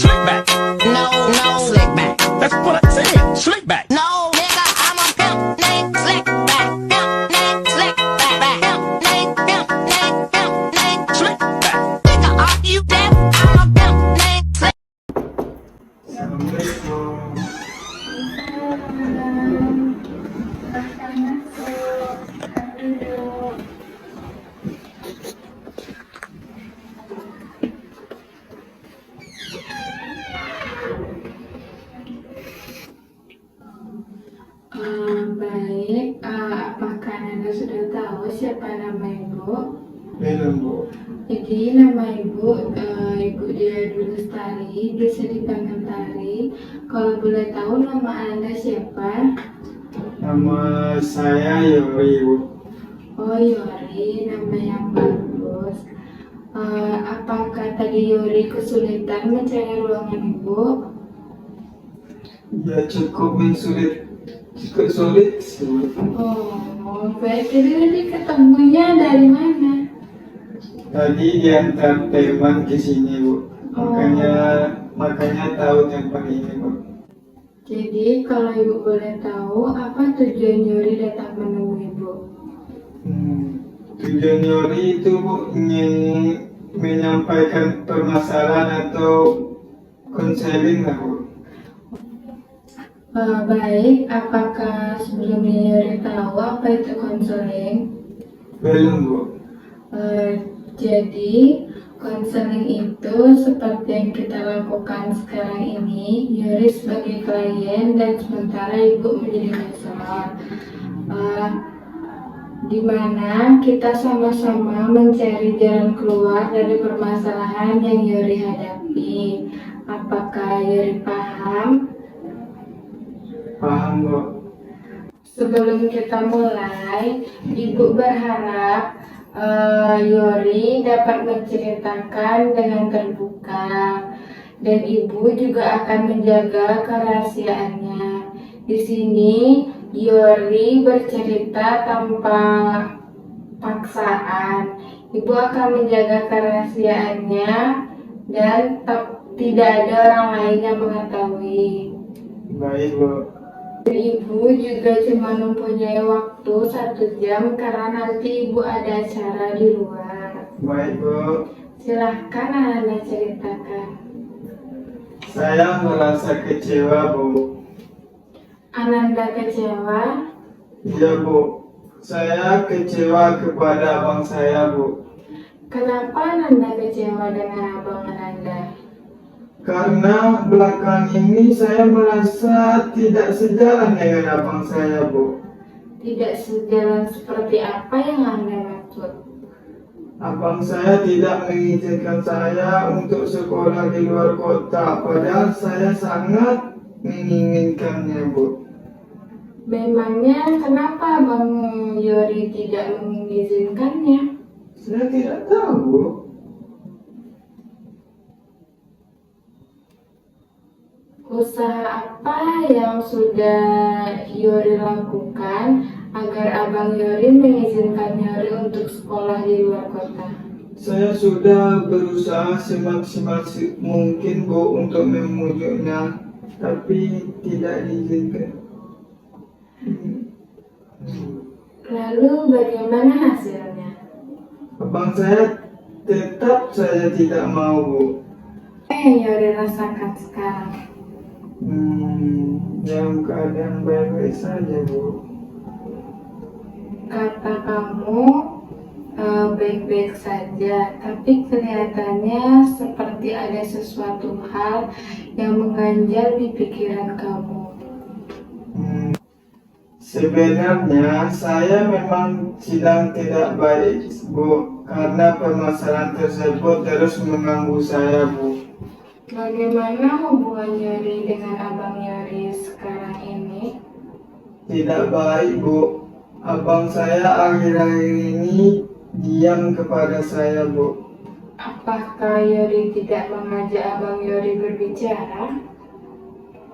Slick back. No, no, slick back. That's what I said. Slick back. No, nigga, I'm a pimp named Slick back. Pimp named Slick back. Pimp named, pimp named, pimp named Slick back. Nigga, are you deaf? I'm a pimp named Slick. Baik, apakah Anda sudah tahu siapa nama Ibu? Belum, Bu. Jadi nama Ibu, Ibu Dia Dulu Lestari, bisa dipanggil Tari. Kalau boleh tahu nama Anda siapa? Nama saya Yori, Bu. Oh Yori, nama yang bagus. Apakah tadi Yori kesulitan mencari ruangan Ibu? Ya cukup sulit sih, Bu. Oh, baik. Jadi tadi ketemunya dari mana? Tadi diantar teman ke sini, Bu. Makanya tahu tempat ini, Bu. Jadi kalau Ibu boleh tahu, apa tujuan Yori datang menemui Ibu? Tujuan Yori itu, Bu, ingin menyampaikan permasalahan atau konseling lah, Bu. Baik, apakah sebelumnya Yori tahu apa itu konseling? Belum, Bu. Jadi konseling itu seperti yang kita lakukan sekarang ini, Yori sebagai klien dan sementara Ibu menjadi konselor, di mana kita sama-sama mencari jalan keluar dari permasalahan yang Yori hadapi. Apakah Yori paham? Paham, Bu. Sebelum kita mulai, Ibu berharap Yori dapat menceritakan dengan terbuka dan Ibu juga akan menjaga kerahasiaannya. Di sini Yori bercerita tanpa paksaan. Ibu akan menjaga kerahasiaannya dan tidak ada orang lain yang mengetahui. Baik, Bu. Ibu juga cuma mempunyai waktu 1 jam karena nanti Ibu ada acara di luar. Baik, Bu. Silahkan Anda ceritakan. Saya merasa kecewa, Bu. Ananda kecewa? Iya, Bu. Saya kecewa kepada abang saya, Bu. Kenapa Ananda kecewa dengan abang Ananda? Karena belakang ini saya merasa tidak sejalan dengan abang saya, Bu. Tidak sejalan seperti apa yang Anda maksud? Abang saya tidak mengizinkan saya untuk sekolah di luar kota, padahal saya sangat menginginkannya, Bu. Memangnya kenapa Bang Yori tidak mengizinkannya? Saya tidak tahu, Bu. Usaha apa yang sudah Yori lakukan agar Abang Yori mengizinkan Yori untuk sekolah di luar kota? Saya sudah berusaha semaksimal mungkin, Bu, untuk memujuknya, tapi tidak diizinkan. Lalu bagaimana hasilnya? Abang saya tetap saya tidak mau, Bu. Apa yang Yori rasakan sekarang? Dalam keadaan baik-baik saja, Bu. Kata kamu baik-baik saja, tapi kelihatannya seperti ada sesuatu hal yang mengganjal di pikiran kamu. Sebenarnya saya memang sedang tidak baik, Bu, karena permasalahan tersebut terus mengganggu saya, Bu. Bagaimana hubungan Yori dengan Abang Yori sekarang ini? Tidak baik, Bu. Abang saya akhir-akhir ini diam kepada saya, Bu. Apakah Yori tidak mengajak Abang Yori berbicara?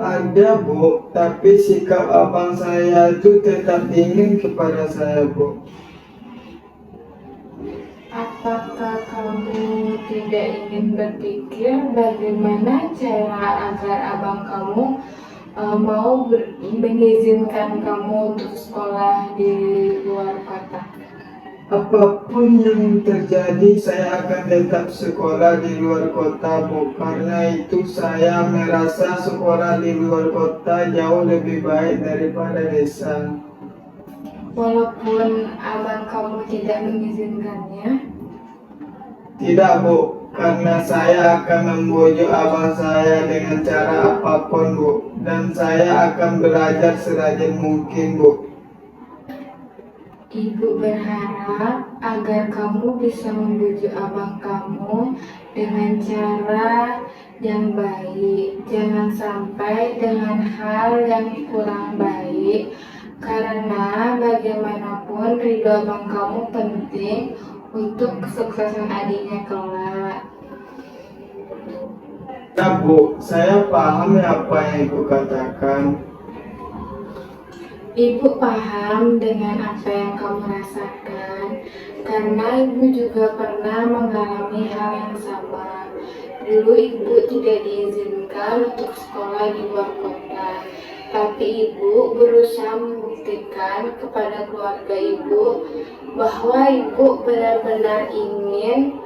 Ada, Bu, tapi sikap abang saya itu tetap dingin kepada saya, Bu. Apa Apakah kamu tidak ingin berpikir bagaimana cara agar abang kamu mau mengizinkan kamu untuk sekolah di luar kota? Apapun yang terjadi, saya akan tetap sekolah di luar kota, Bu. Karena itu saya merasa sekolah di luar kota jauh lebih baik daripada desa. Walaupun abang kamu tidak mengizinkannya? Tidak, Bu. Karena saya akan membujuk abang saya dengan cara apapun, Bu. Dan saya akan belajar serajin mungkin, Bu. Ibu berharap agar kamu bisa membujuk abang kamu dengan cara yang baik. Jangan sampai dengan hal yang kurang baik, karena bagaimanapun ridho abang kamu penting untuk kesuksesan adiknya kelak. Ya, Bu. Saya paham apa yang Ibu katakan. Ibu paham dengan apa yang kamu rasakan, karena ibu juga pernah mengalami hal yang sama. Dulu ibu tidak diizinkan untuk sekolah di luar kota, tapi ibu berusaha membuktikan kepada keluarga ibu bahwa ibu benar-benar ingin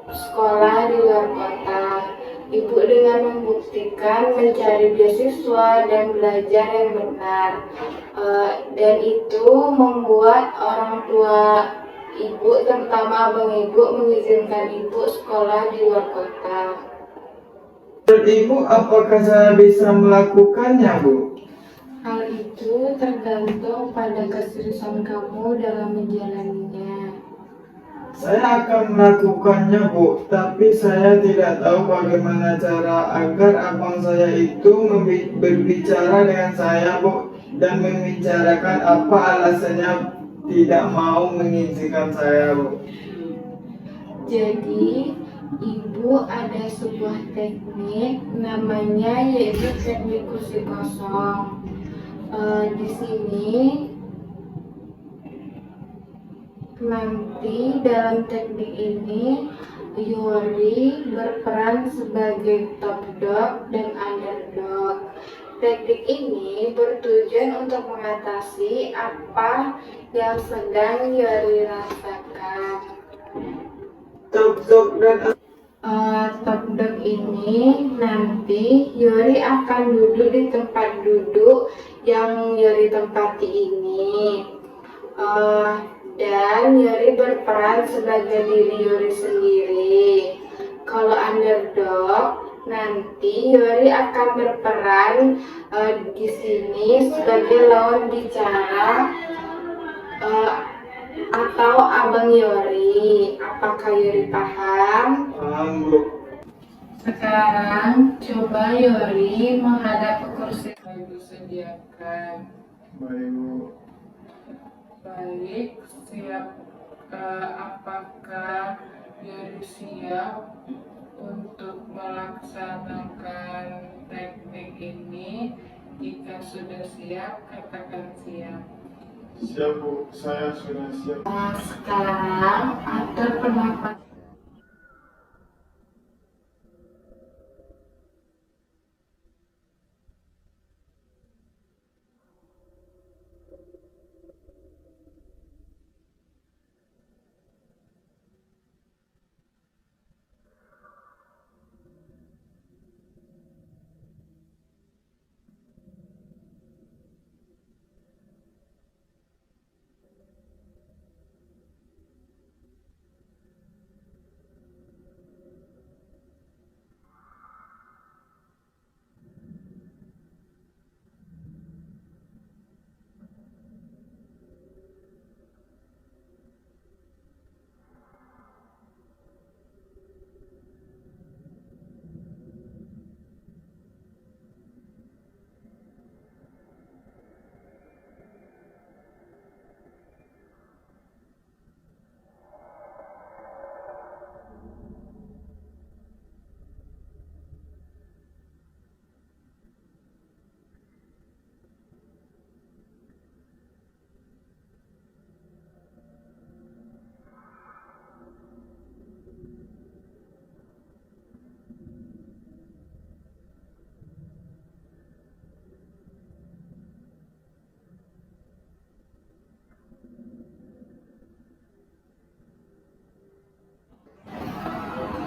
sekolah di luar kota. Ibu dengan membuktikan mencari beasiswa dan belajar yang benar, dan itu membuat orang tua ibu, terutama abang ibu, mengizinkan ibu sekolah di luar kota. Menurut Ibu, apakah saya bisa melakukannya, Bu? Hal itu tergantung pada keseriusan kamu dalam menjalaninya. Saya akan melakukannya, Bu, tapi saya tidak tahu bagaimana cara agar abang saya itu berbicara dengan saya, Bu, dan membicarakan apa alasannya tidak mau mengizinkan saya, Bu. Jadi, ibu ada sebuah teknik namanya yaitu teknik kursi kosong. Di sini nanti dalam teknik ini Yori berperan sebagai top dog dan underdog. Teknik ini bertujuan untuk mengatasi apa yang sedang Yori rasakan. Top dan Top dog ini nanti Yori akan duduk di tempat duduk yang Yori tempati ini. Dan Yori berperan sebagai diri Yori sendiri. Kalau underdog, nanti Yori akan berperan di sini sebagai lawan bicara atau abang Yori. Apakah Yori paham? paham, Bu. Sekarang coba Yori menghadap ke kursi yang Ibu sediakan. Baik, Bu. Baik, siap. Apakah Yori siap untuk melaksanakan teknik ini? Jika sudah siap, katakan siap. Siap, Bu. Saya sudah siap. Sekarang atur pernapasan.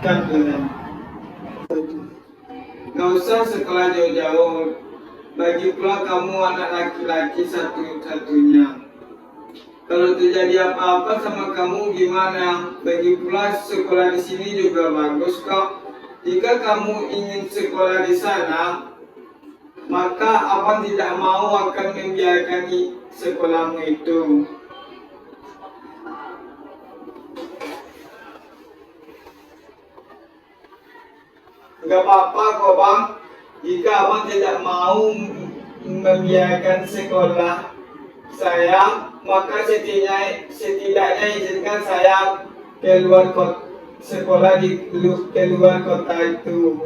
Cut dengan. Gak usah sekolah jauh-jauh. Bagi pula kamu anak laki-laki satu-satunya. Kalau terjadi apa-apa sama kamu gimana? Bagi pula sekolah di sini juga bagus kok. Jika kamu ingin sekolah di sana, maka abang tidak mau akan membiarkan sekolahmu itu. Gak apa-apa kok bang, jika abang tidak mau membiarkan sekolah saya, maka setidaknya izinkan saya keluar sekolah di keluar kota itu.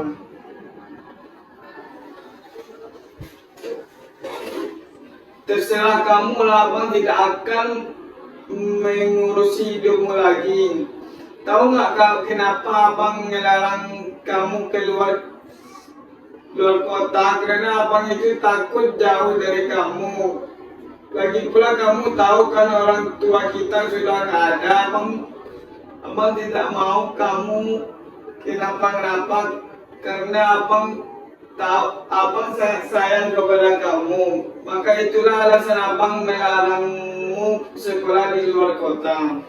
Terserah kamu lah bang, tidak akan mengurusi hidupmu lagi. Tahu nggak kenapa abang melarang kamu keluar kota? Karena abang itu takut jauh dari kamu. Lagi pula kamu tahu kan orang tua kita sudah nggak ada. Abang tidak mau kamu kenapa-kenapa, karena abang sayang kepada kamu. Maka itulah alasan abang melarangmu sekolah di luar kota.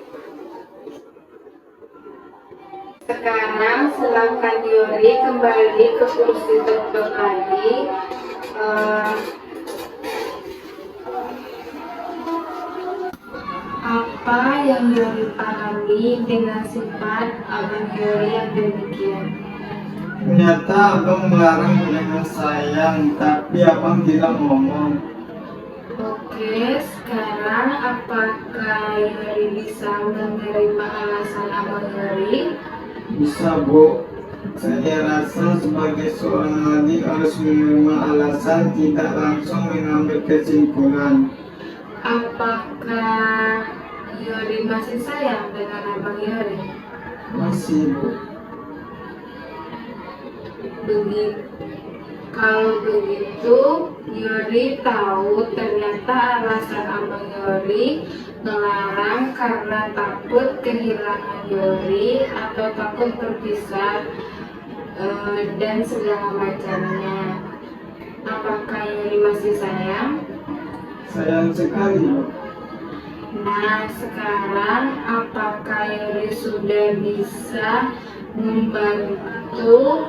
Sekarang silahkan Yori kembali ke kursi dokter tadi. Apa yang Yori pahami dengan sifat Abang Yori yang demikian? Ternyata abang melarang dengan sayang, tapi abang tidak ngomong. Oke, sekarang apakah Yori bisa menerima alasan Abang Yori? Bisa bu, saya rasa sebagai seorang adik harus menerima alasan, tidak langsung mengambil kesimpulan. Apakah Yori masih sayang dengan Abang Yori? Masih bu. Kalau begitu, Yori tahu ternyata alasan Abang Yori melarang karena takut kehilangan Yori atau takut berpisah dan segala macamnya. Apakah Yori masih sayang? Sayang sekali bu. Nah, sekarang apakah Yori sudah bisa membantu?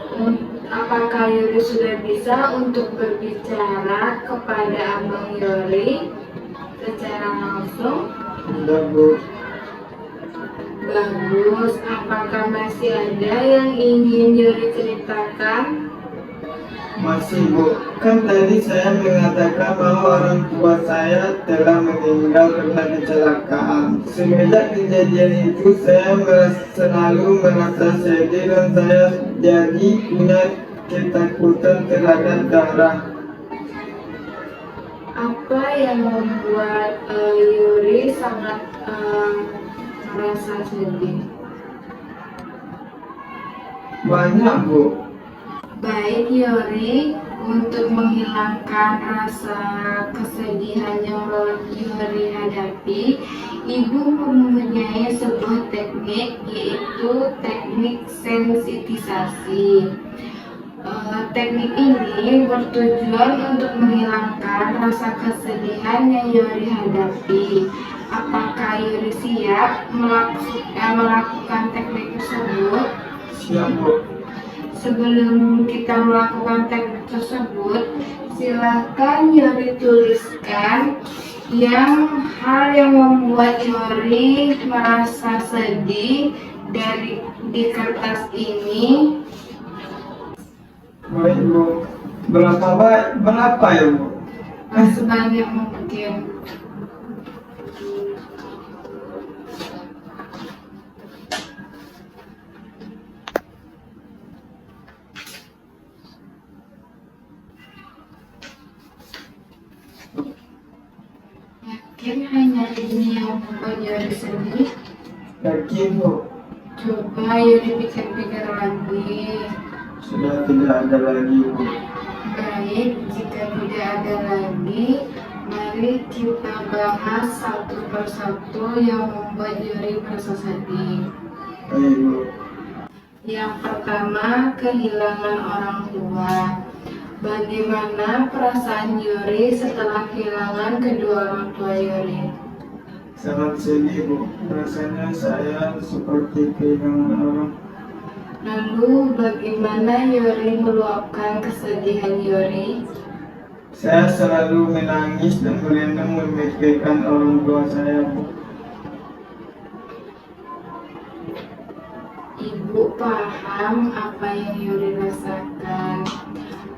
Apakah Yori sudah bisa untuk berbicara kepada Abang Yori secara langsung? Sudah bu. Bagus. Apakah masih ada yang ingin Yori ceritakan? Masih bu. Kan tadi saya mengatakan bahwa orang tua saya telah meninggal karena kecelakaan. Semenjak kejadian itu saya selalu merasa sedih dan saya jadi punya ketakutan terhadap darah. Apa yang membuat Yori sangat merasa sedih? Banyak bu. Baik Yori, untuk menghilangkan rasa kesedihan yang Yori hadapi, Ibu mempunyai sebuah teknik, yaitu teknik sensitisasi. Teknik ini bertujuan untuk menghilangkan rasa kesedihan yang Yori hadapi. Apakah Yori siap melakukan teknik tersebut? Siap bu. Sebelum kita melakukan teknik tersebut, silakan Yori tuliskan hal yang membuat Yori merasa sedih di kertas ini. Baik bu. Berapa ya bu? Sebanyak mungkin. Yakin hanya ini yang membuat Yori sedih? Yakin bu. Coba Yori pikir-pikir lagi. Sudah tidak ada lagi bu. Baik, jika tidak ada lagi, mari kita bahas satu persatu yang membuat Yori merasa sedih. Baik bu. Yang pertama, kehilangan orang tua. Bagaimana perasaan Yori setelah kehilangan kedua orang tua Yori? Sangat sedih, Bu. Rasanya saya seperti kehilangan orang. Lalu bagaimana Yori meluapkan kesedihan Yori? Saya selalu menangis dan merinding memikirkan orang tua saya, Bu. Ibu paham apa yang Yori rasakan.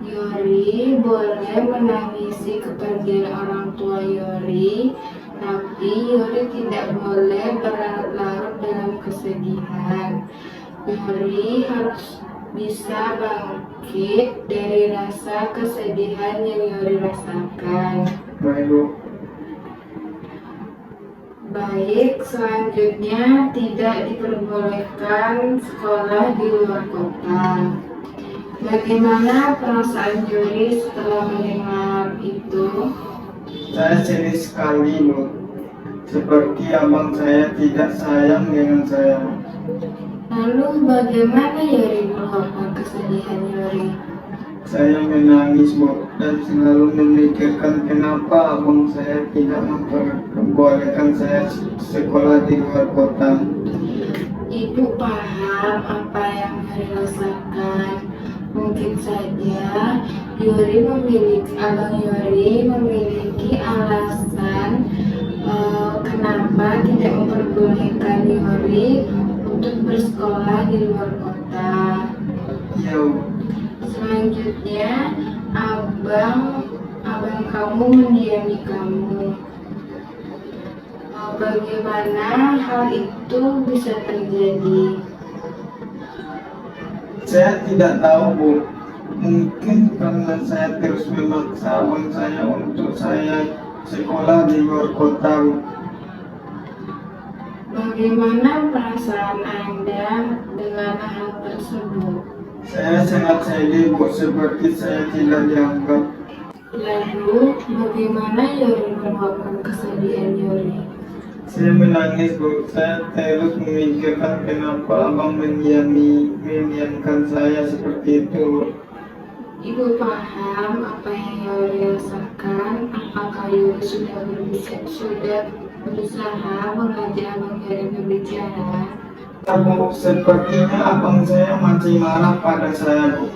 Yori boleh menangisi kepergian orang tua Yori, tapi Yori tidak boleh berlarut-larut dalam kesedihan. Yori harus bisa bangkit dari rasa kesedihan yang Yori rasakan. Baik, Bu. Baik, selanjutnya tidak diperbolehkan sekolah di luar kota. Bagaimana perasaan Yori setelah mendengar itu? Saya sedih sekali, Bu. Seperti abang saya tidak sayang dengan saya. Lalu bagaimana Yori meluapkan kesedihan Yori? Saya menangis, Bu, dan selalu memikirkan kenapa abang saya tidak memperbolehkan saya sekolah di luar kota. Ibu paham apa yang Yori rasakan. Mungkin saja Abang Yori memiliki alasan kenapa tidak memperbolehkan Yori untuk bersekolah di luar kota. Ya, Bu. Selanjutnya, abang kamu mendiami kamu. Bagaimana hal itu bisa terjadi? Saya tidak tahu, Bu. Mungkin karena saya terus memaksa abang saya untuk saya sekolah di luar kota, Bu. Bagaimana perasaan Anda dengan hal tersebut? Saya sangat sedih, Bu, seperti saya tidak dianggap. Lalu, bagaimana Yori meluapkan kesedihan Yori? Saya menangis, Bu. Saya terus memikirkan kenapa abang mendiamkan saya seperti itu, Bu. Ibu paham apa yang Yori rasakan. Apakah Yori sudah berusaha mengajak Abang Yori berbicara? Bu, sepertinya abang saya masih marah pada saya, Bu.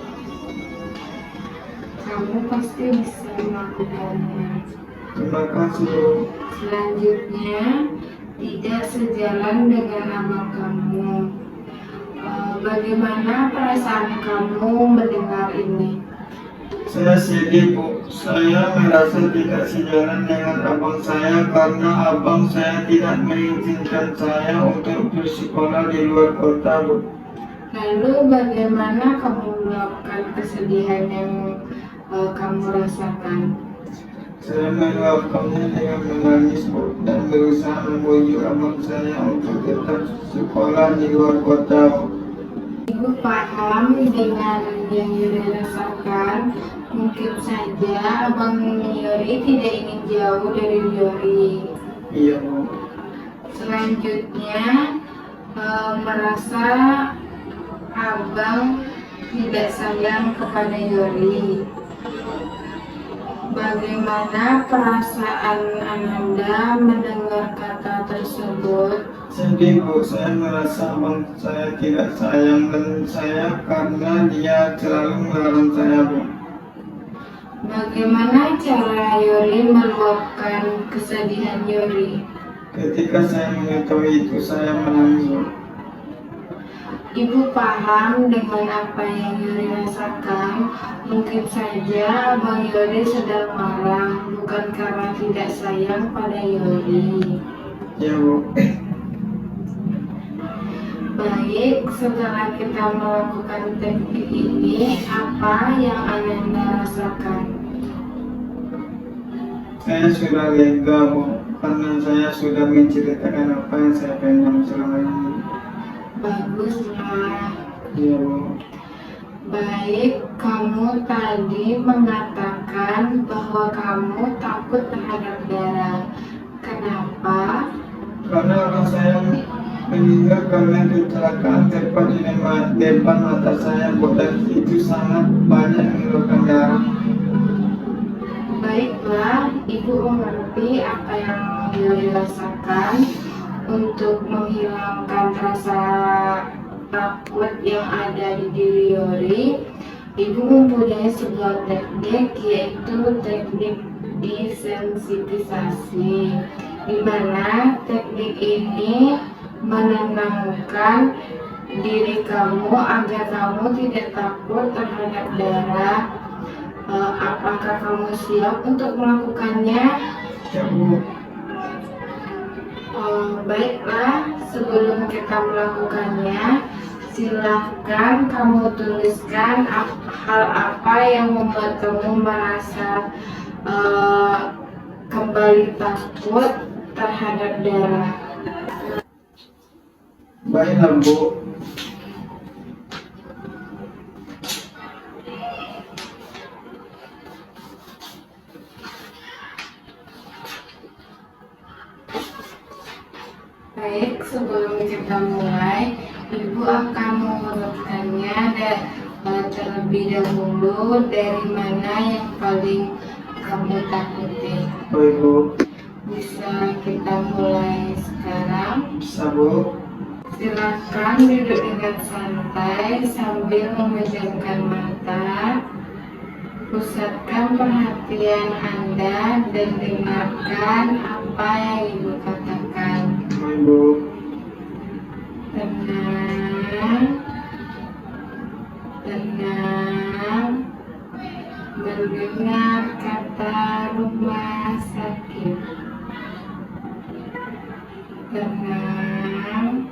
Kamu pasti bisa melakukannya. Terima kasih, Bu. Selanjutnya, tidak sejalan dengan abang kamu. Bagaimana perasaan kamu mendengar ini? Saya sedih, Bu. Saya merasa tidak sejalan dengan abang saya karena abang saya tidak mengizinkan saya untuk bersekolah di luar kota, Bu. Lalu bagaimana kamu meluapkan kesedihan yang kamu rasakan? Saya meluapkannya dengan menangis, Bu, dan berusaha membujuk abang saya untuk tetap sekolah di luar kota, Bu. Ibu paham dengan yang Yori rasakan. Mungkin saja Abang Yori tidak ingin jauh dari Yori. Iya, Bu. Selanjutnya, merasa Abang tidak sayang kepada Yori. Bagaimana perasaan Ananda mendengar kata tersebut? Sedih, Bu. Saya merasa abang saya tidak sayang dengan saya karena dia selalu melarang saya, Bu. Bagaimana cara Yori meluapkan kesedihan Yori? Ketika saya mengetahui itu, saya menangis, Bu. Ibu paham dengan apa yang Yori rasakan. Mungkin saja Abang Yori sedang marah, bukan karena tidak sayang pada Yori. Ya, Bu. Baik, setelah kita melakukan teknik ini, apa yang Ananda rasakan? Saya sudah lega, Bu, karena saya sudah menceritakan apa yang saya pendam selama ini. Baguslah. Iya, Bu. Baik, kamu tadi mengatakan bahwa kamu takut terhadap darah. Kenapa? Karena orang saya meninggal karena kecelakaan tepat di depan mata saya, Bu, dan itu sangat banyak mengeluarkan darah. Baiklah, Ibu mengerti apa yang beliau rasakan. Untuk menghilangkan rasa takut yang ada di diri Yori, Ibu mempunyai sebuah teknik, yaitu teknik desensitisasi, di mana teknik ini menenangkan diri kamu agar kamu tidak takut terhadap darah. Apakah kamu siap untuk melakukannya? Ya, Bu. Baiklah, sebelum kita melakukannya, silahkan kamu tuliskan hal apa yang membuat kamu merasa kembali takut terhadap darah. Baiklah, Bu. Baik, sebelum kita mulai, Ibu akan mengurutkannya terlebih dahulu dari mana yang paling kamu takuti. Baik, Bu. Bisa kita mulai sekarang? Bisa, Bu. Silakan duduk dengan santai sambil memejamkan mata. Pusatkan perhatian Anda dan dengarkan apa yang Ibu katakan. Baik, Bu. Tenang, tenang, mendengar kata rumah sakit. Tenang,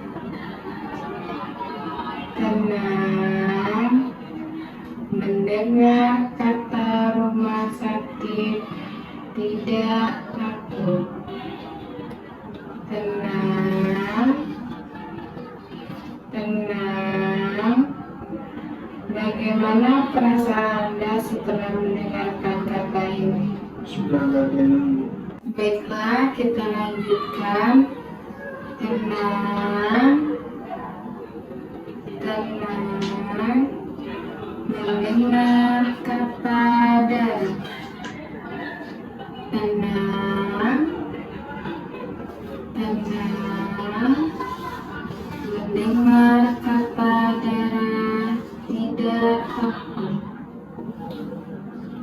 tenang, mendengar kata rumah sakit, tidak takut. Tenang, tenang. Bagaimana perasaan Anda setelah mendengarkan kata ini? Sudah agak enak, Bu. Baiklah, kita lanjutkan. Tenang, tenang, mendengar kata darah. Tenang, tenang, mendengar kata darah, tidak takut.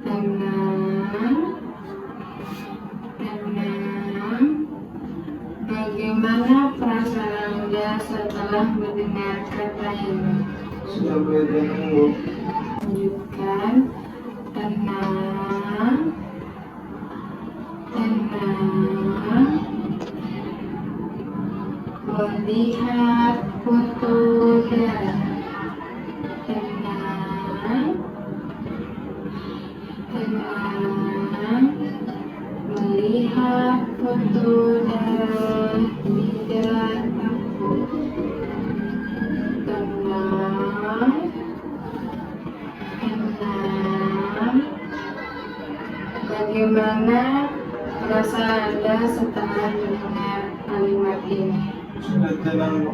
Tenang, tenang. Bagaimana perasaan Anda setelah mendengar kata ini? Sudah agak enak, Bu. Lanjutkan. Tenang, tenang, melihat foto darah. Tenang, tenang, melihat foto darah, tidak takut. Tenang, tenang. Bagaimana perasaan Anda setelah mendengar kalimat ini? Sudah tenang, Bu.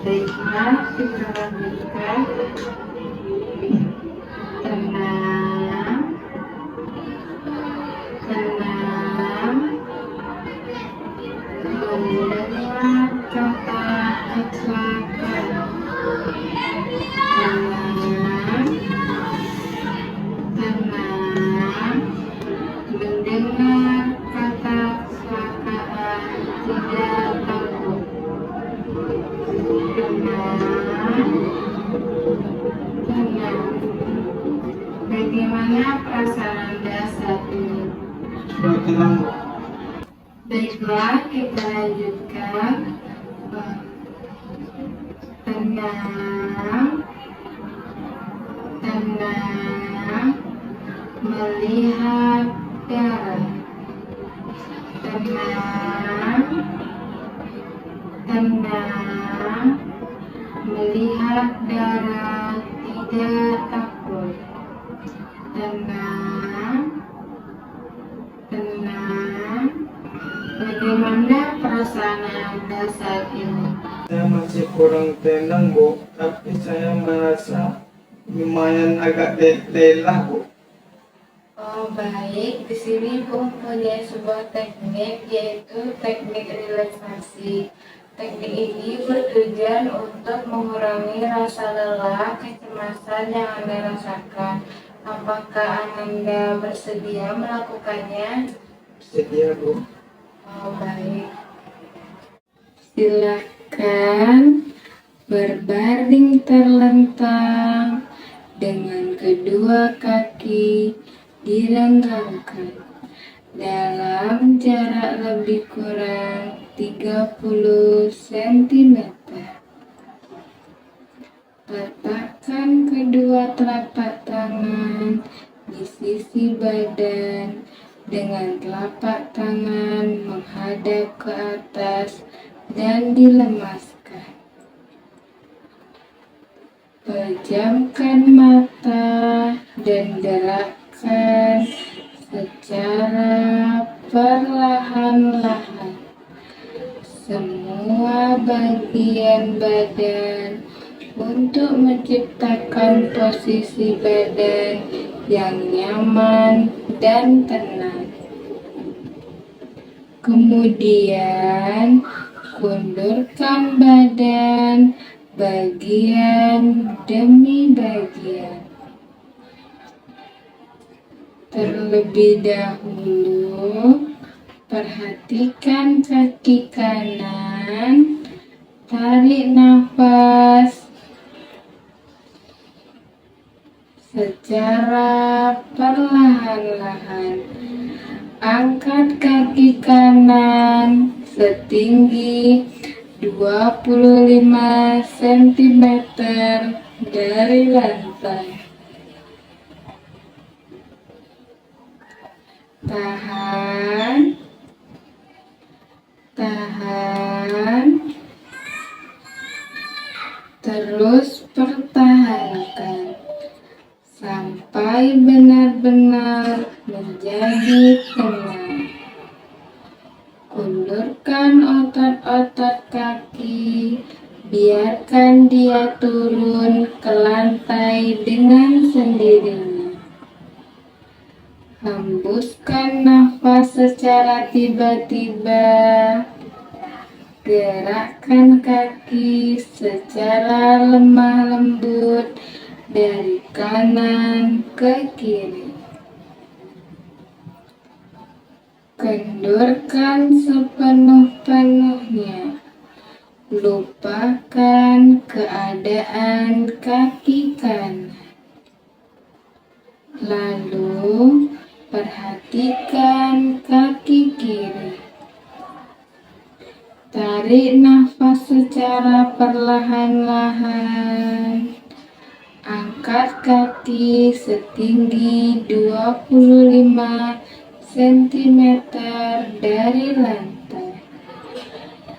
Baiklah, kita lanjutkan. Tenang, tenang, mendengar kata kecelakaan. Tenang, tenang, mendengar kata kecelakaan, tidak takut. Tenang, tenang. Bagaimana perasaan Anda saat ini? Sudah tenang, Bu. Baiklah, kita lanjutkan. Tenang, tenang, melihat darah. Tenang, tenang, melihat darah, tidak takut. Tenang, tenang. Bagaimana perasaan Anda saat ini? Saya masih kurang tenang, Bu, tapi saya merasa lumayan agak lelah, Bu. Oh baik, di sini Bu mempunyai sebuah teknik yaitu teknik relaksasi. Teknik ini bertujuan untuk mengurangi rasa lelah, kecemasan yang Anda rasakan. Apakah Anda bersedia melakukannya? Sedia, Bu. Oh baik. Silakan berbaring terlentang dengan kedua kaki direnggangkan dalam jarak lebih kurang 30 cm. Letakkan kedua telapak tangan di sisi badan dengan telapak tangan menghadap ke atas dan dilemaskan. Pejamkan mata dan gerakkan secara perlahan-lahan semua bagian badan untuk menciptakan posisi badan yang nyaman dan tenang. Kemudian undurkan badan bagian demi bagian. Terlebih dahulu, perhatikan kaki kanan, tarik nafas secara perlahan-lahan. Angkat kaki kanan setinggi 25 cm dari lantai. Tahan, terus pertahankan sampai benar-benar menjadi tenang. Undurkan otot-otot kaki, biarkan dia turun ke lantai dengan sendirinya. Hembuskan nafas secara tiba-tiba. Gerakkan kaki secara lemah lembut dari kanan ke kiri. Kendurkan sepenuh-penuhnya. Lupakan keadaan kaki kanan. Lalu perhatikan kaki kiri. Tarik nafas secara perlahan-lahan. Angkat kaki setinggi 25 cm dari lantai.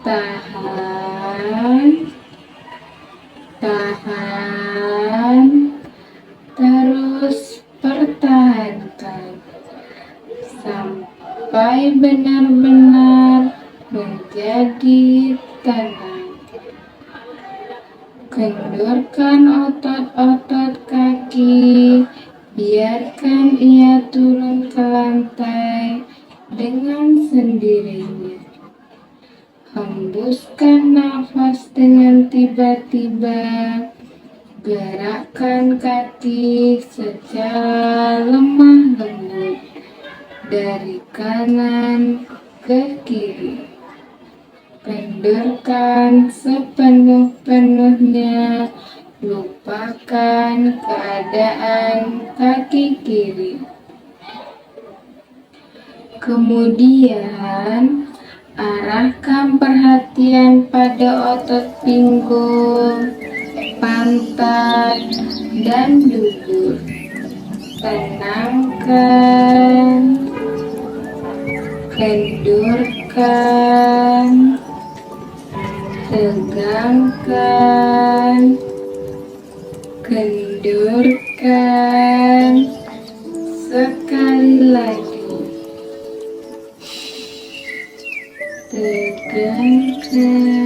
Tahan, terus pertahankan sampai benar-benar menjadi tenang. Kendurkan otot-otot kaki, biarkan ia turun ke lantai dengan sendirinya. Hembuskan nafas dengan tiba-tiba. Gerakkan kaki secara lemah lembut dari kanan ke kiri. Kendurkan sepenuh-penuhnya. Lupakan keadaan kaki kiri. Kemudian arahkan perhatian pada otot pinggul, pantat, dan dubur. Tenangkan, kendurkan, tegangkan, kendurkan. Sekali lagi, tegangkan.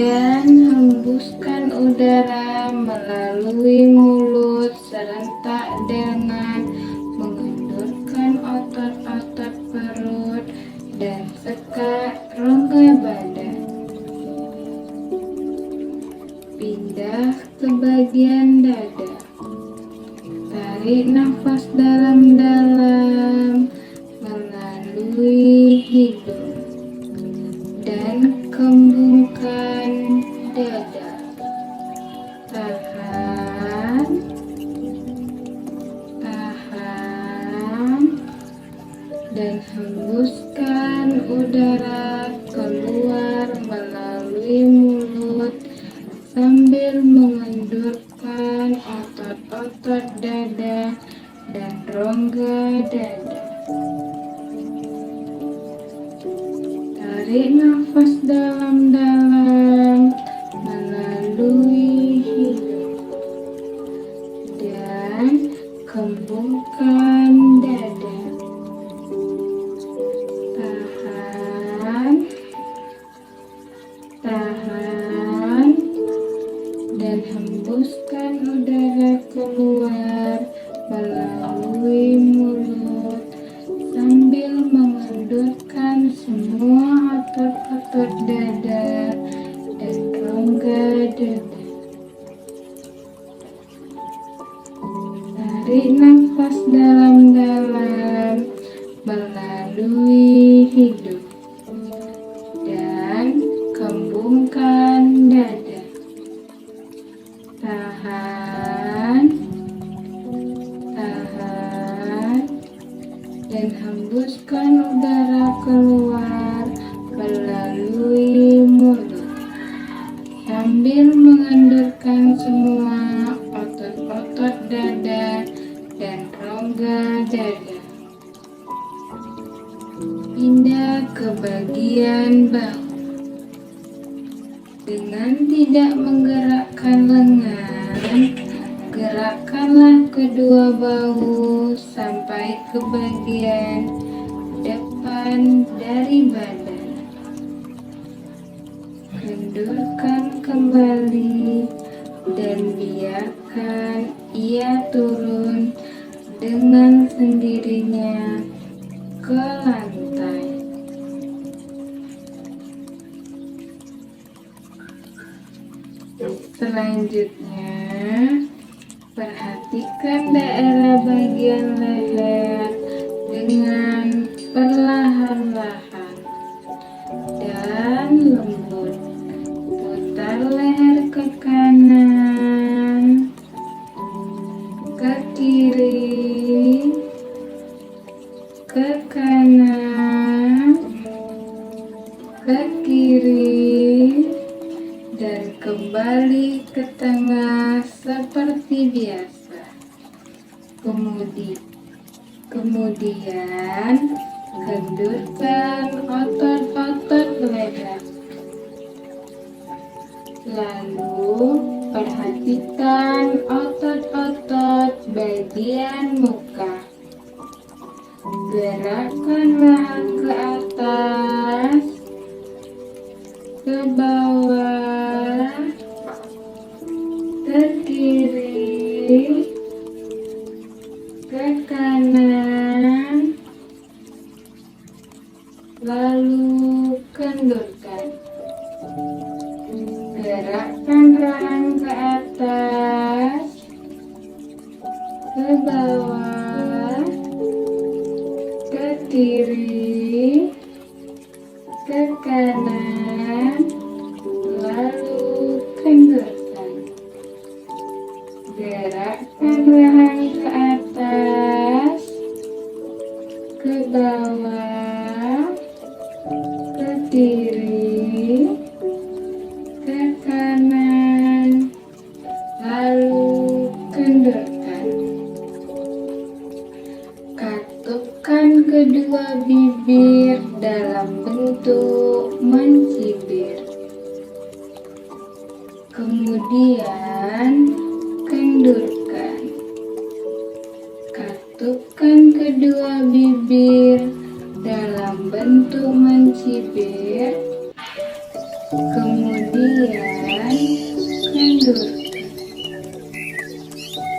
dan hembuskan udara melalui mulut serentak dengan mengendurkan otot-otot perut dan sekat rongga badan. Pindah ke bagian dada. Tarik nafas dalam-dalam melalui hidung dan kembungkan dada. Tahan, tahan, dan hembuskan udara keluar melalui mulut sambil mengendurkan otot-otot dada dan rongga dada. Tarik nafas dalam-dalam melalui hidung dan kembungkan dada. Tahan, tahan, dan hembuskan udara keluar melalui mulut sambil mengendurkan semua otot-otot dada dan rongga dada. Tarik nafas dalam-dalam melalui hidung dan kembungkan dada. Tahan, tahan, dan hembuskan udara keluar melalui mulut sambil mengendurkan semua otot-otot dada dan rongga dada. Pindah ke bagian bahu. Dengan tidak menggerakkan lengan, gerakkanlah kedua bahu sampai ke bagian depan dari badan. Kendurkan kembali dan biarkan ia turun dengan sendirinya ke lantai. Selanjutnya, perhatikan daerah bagian leher dengan perlahan-lahan dan lembut. Putar leher ke kanan, ke kiri, ke kanan, ke kiri, dan kembali ke tengah seperti biasa. Kemudian kendurkan otot-otot leher. Lalu perhatikan otot-otot bagian muka. Gerakkanlah ke atas, ke bawah, ke kiri, ke kanan, lalu kendurkan. Gerakkan rahang ke atas, ke bawah, ke kiri, ke kanan, lalu kendurkan. Gerakkan rahang ke atas, ke bawah, ke kiri, ke kanan, lalu kendurkan. Katupkan kedua bibir dalam bentuk mencibir. Kemudian kendurkan. Katupkan kedua bibir dalam bentuk mencibir. Kemudian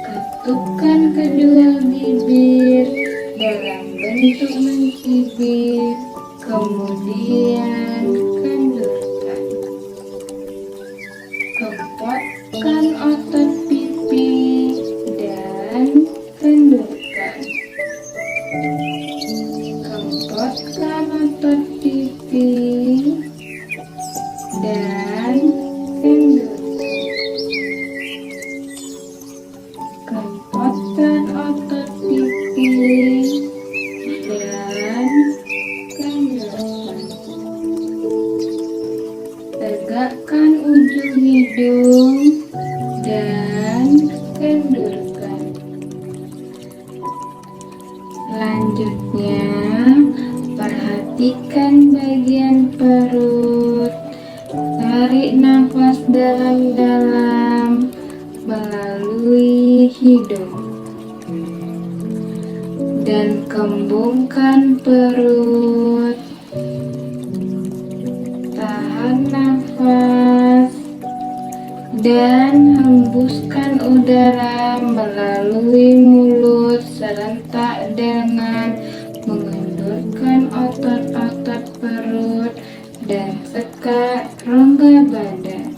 Ketukkan kedua bibir dalam bentuk mencibir, kemudian kendurkan. Kempotkan otot pipi dan kendurkan. Kempotkan otot pipi dan kendurkan. Kempotkan otot pipi dan kendurkan. Tegakkan ujung hidung dan kendurkan. Selanjutnya, perhatikan bagian perut. Tarik nafas dalam-dalam melalui hidung dan kembungkan perut. Tahan nafas dan hembuskan udara melalui mulut serentak dengan mengendurkan otot-otot perut dan sekat rongga badan.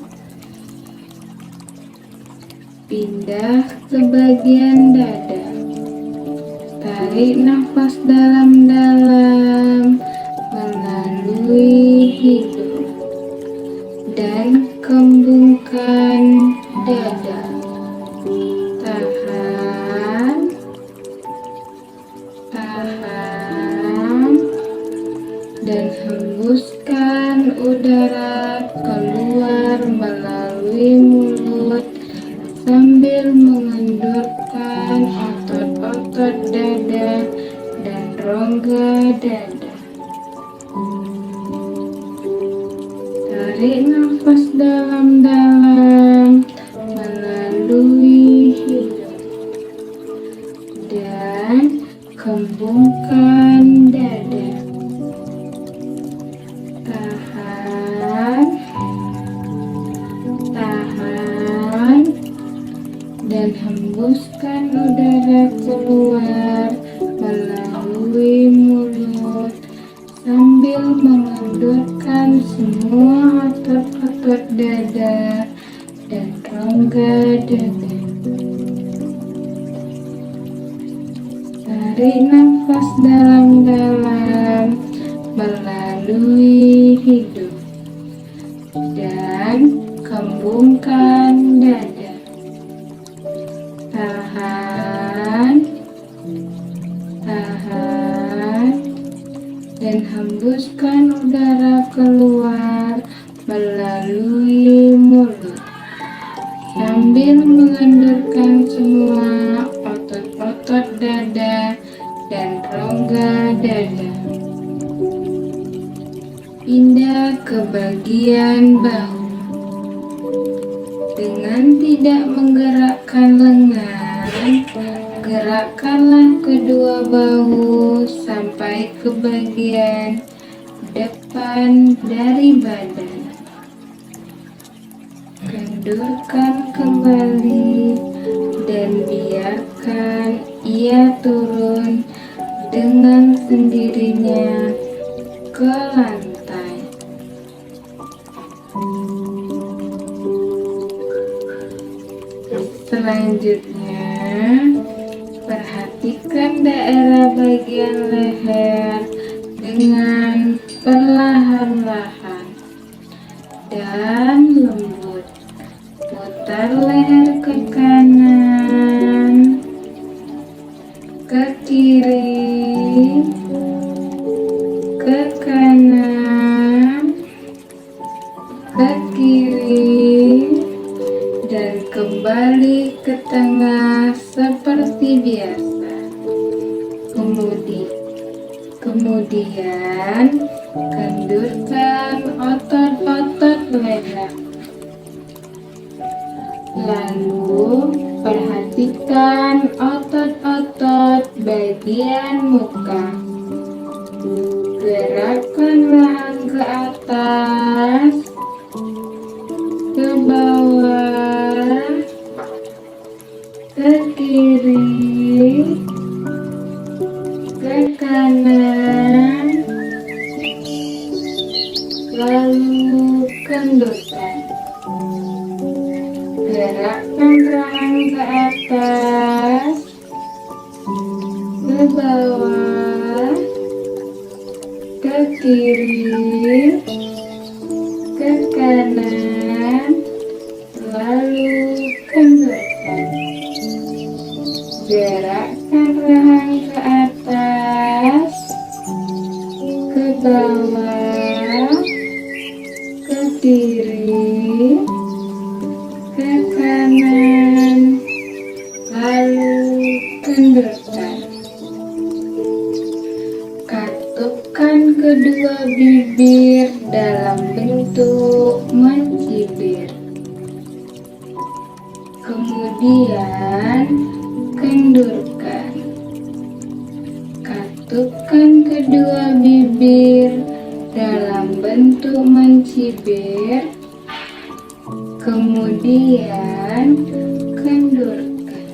Pindah ke bagian dada. Tarik nafas dalam-dalam melalui hidung dan kembungkan dada. Tahan dan hembuskan udara keluar melalui mulut sambil mengendurkan otot-otot dada dan rongga dada. Tarik nafas dalam-dalam melalui hidung dan kembungkan dada. Tahan dan hembuskan udara keluar melalui mulut sambil mengendurkan semua otot-otot dada dan rongga dada. Tarik nafas dalam-dalam melalui hidung dan kembungkan dada. Tahan dan hembuskan udara keluar melalui mulut sambil mengendurkan semua otot-otot dada dan rongga dada. Pindah ke bagian bahu. Dengan tidak menggerakkan lengan, gerakkanlah kedua bahu sampai ke bagian depan dari badan. Kendurkan kembali dan biarkan ia turun dengan sendirinya ke lantai. Selanjutnya, perhatikan daerah bagian leher dengan perlahan-lahan dan lembut. Putar leher ke kanan, ke kiri, ke kanan, ke kiri, dan kembali ke tengah seperti biasa. Kemudian kendurkan otot-otot leher. Lalu perhatikan otot-otot bagian muka. Gerakkan rahang ke atas, ke bawah, ke kiri, ke kanan, lalu kendorkan. Gerakkan rahang ke atas, ke bawah, ke kiri, ke kanan, lalu kendorkan. Katupkan kedua bibir dalam bentuk mencibir. Kemudian kendurkan. Katupkan kedua bibir dalam bentuk mencibir. Kemudian kendurkan.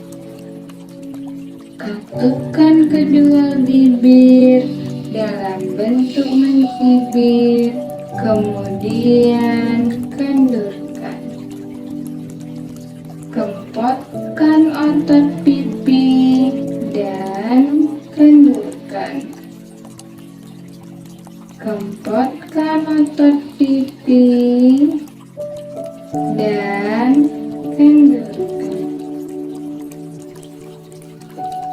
Katupkan kedua bibir dalam bentuk mencibir. Kemudian kendurkan. Kempotkan otot pipi dan kendurkan. Kempotkan otot pipi dan kendurkan.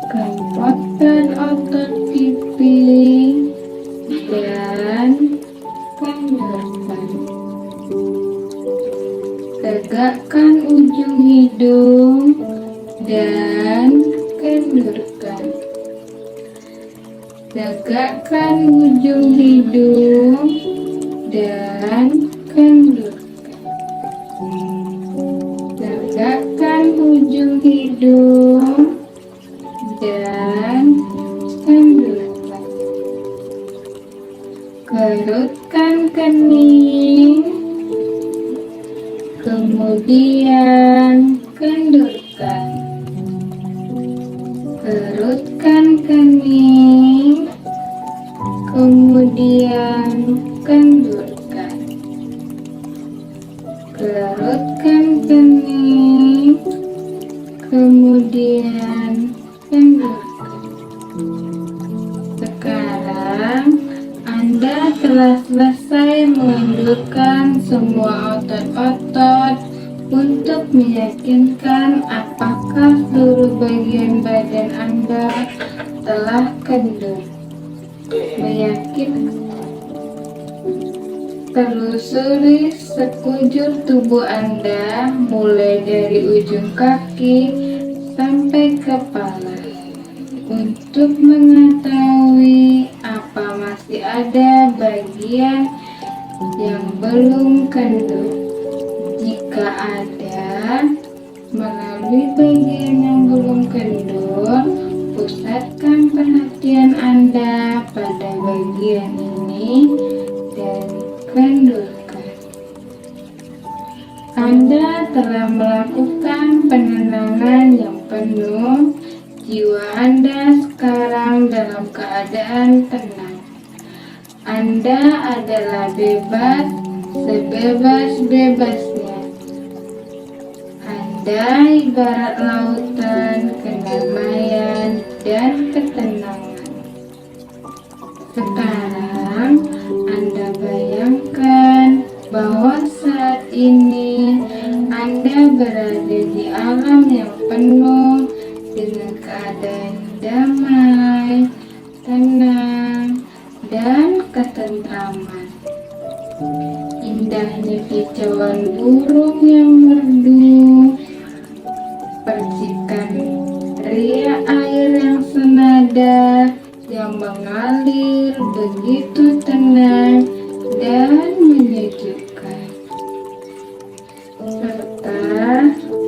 Kempotkan otot pipi dan kendurkan. Tegakkan ujung hidung dan kendurkan. Tegakkan ujung hidung dan kendurkan. Tegakkan ujung hidung dan kendurkan. Kerutkan kening, kemudian kendurkan. Kerutkan kening, kemudian kendurkan. Kerutkan kening, kemudian kendurkan. Sekarang Anda telah selesai menundukkan semua otot-otot untuk meyakinkan apakah seluruh bagian badan Anda telah kendur. Telusuri sekujur tubuh Anda mulai dari ujung kaki sampai kepala untuk mengetahui apa masih ada bagian yang belum kendur. Jika ada, melalui bagian yang belum kendur, pusatkan perhatian Anda pada bagian ini dan kendurkan. Anda telah melakukan penenangan yang penuh. Jiwa Anda sekarang dalam keadaan tenang. Anda adalah bebas, sebebas-bebasnya. Anda ibarat lautan kedamaian dan ketenangan. Sekarang Anda bayangkan bahwa saat ini Anda berada di alam yang penuh dengan keadaan damai, tenang, dan ketentraman. Indahnya kicauan burung yang merdu, percikan riak air yang senada yang mengalir begitu tenang dan menyejukkan, serta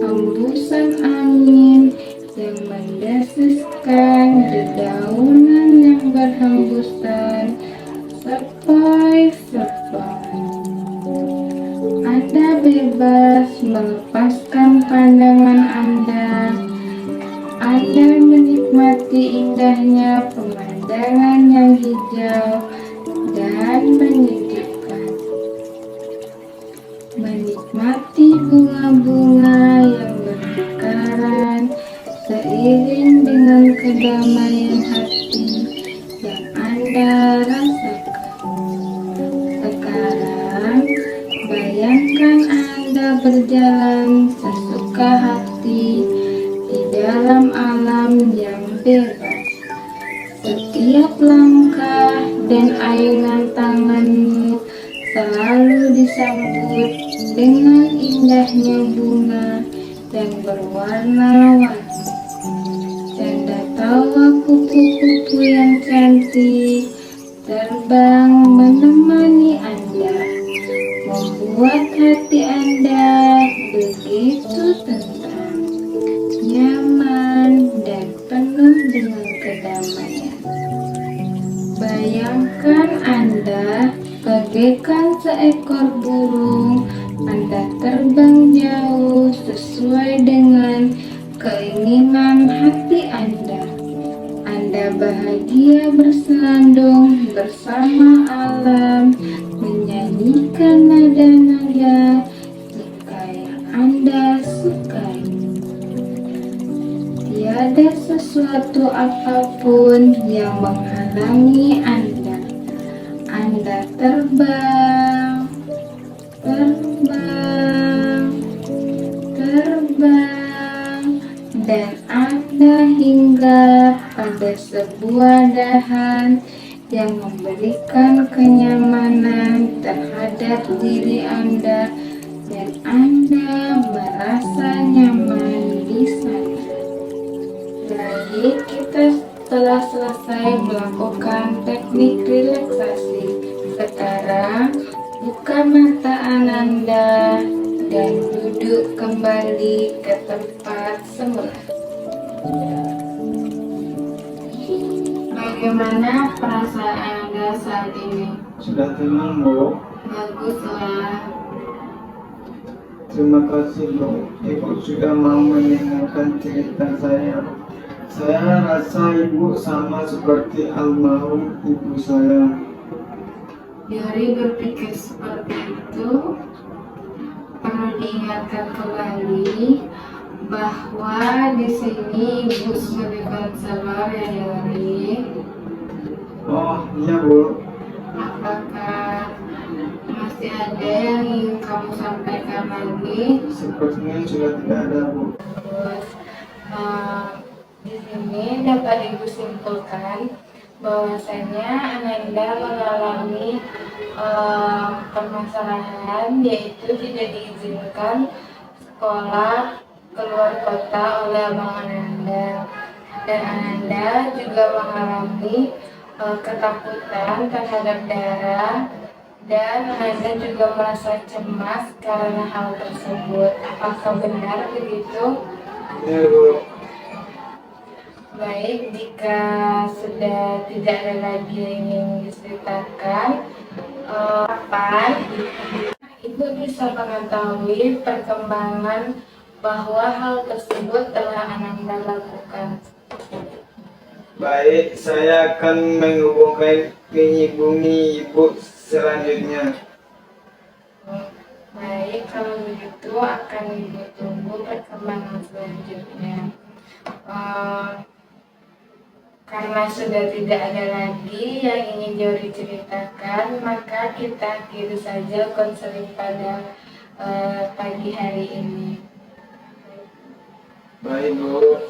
hembusan angin yang mendesiskan dedaunan yang berhembusan sepoi-sepoi. Anda bebas melepaskan pandangan Anda. Anda menikmati indahnya pemandangan yang hijau dan menyejukkan. Menikmati bunga-bunga yang bermekaran seiring dengan kedamaian hati yang Anda rasakan. berjalan sesuka hati di dalam alam yang bebas. Setiap langkah dan ayunan tanganmu selalu disambut dengan indahnya bunga yang berwarna-warni. Canda tawa kupu-kupu yang cantik terbang menemani Anda, membuat hati Anda begitu tenang, nyaman, dan penuh dengan kedamaian. Bayangkan Anda bagaikan seekor burung, Anda terbang jauh sesuai dengan keinginan hati Anda. Anda bahagia bersenandung bersama alam, menyanyikan nada-nada jika yang Anda sukai. Tiada sesuatu apapun yang menghalangi Anda. Anda terbang, terbang, terbang, dan Anda hingga pada sebuah dahan yang memberikan kenyamanan terhadap diri Anda, dan Anda merasa nyaman di sana. Baik, kita telah selesai melakukan teknik relaksasi. Sekarang buka mata Anda dan duduk kembali ke tempat semula. Bagaimana perasaan Anda saat ini? Sudah tenang, Bu. Baguslah. Terima kasih, Bu. Ibu sudah mau mendengarkan cerita saya. Saya rasa Ibu sama seperti almarhum ibu saya. Dari berpikir seperti itu, perlu diingatkan kembali bahwa di sini Ibu sebagai konselor ya Yori. Oh, iya, Bu. Apakah masih ada yang ingin kamu sampaikan lagi? Sepertinya sudah tidak ada, Bu. Terus, di sini dapat Ibu simpulkan bahwasanya Ananda mengalami permasalahan, yaitu tidak diizinkan sekolah keluar kota oleh abang Ananda, dan Ananda juga mengalami ketakutan terhadap darah, dan Ananda juga merasa cemas karena hal tersebut. Apakah benar begitu? Iya, Bu. Baik, jika sudah tidak ada lagi yang ingin diceritakan, kapan Ibu bisa mengetahui perkembangan bahwa hal tersebut telah Ananda lakukan? Baik, saya akan menghubungi Ibu selanjutnya. Baik, kalau begitu akan Ibu tunggu perkembangan selanjutnya. Karena sudah tidak ada lagi yang ingin Jori ceritakan, maka kita akhiri saja konseling pada pagi hari ini. Baik, Bu.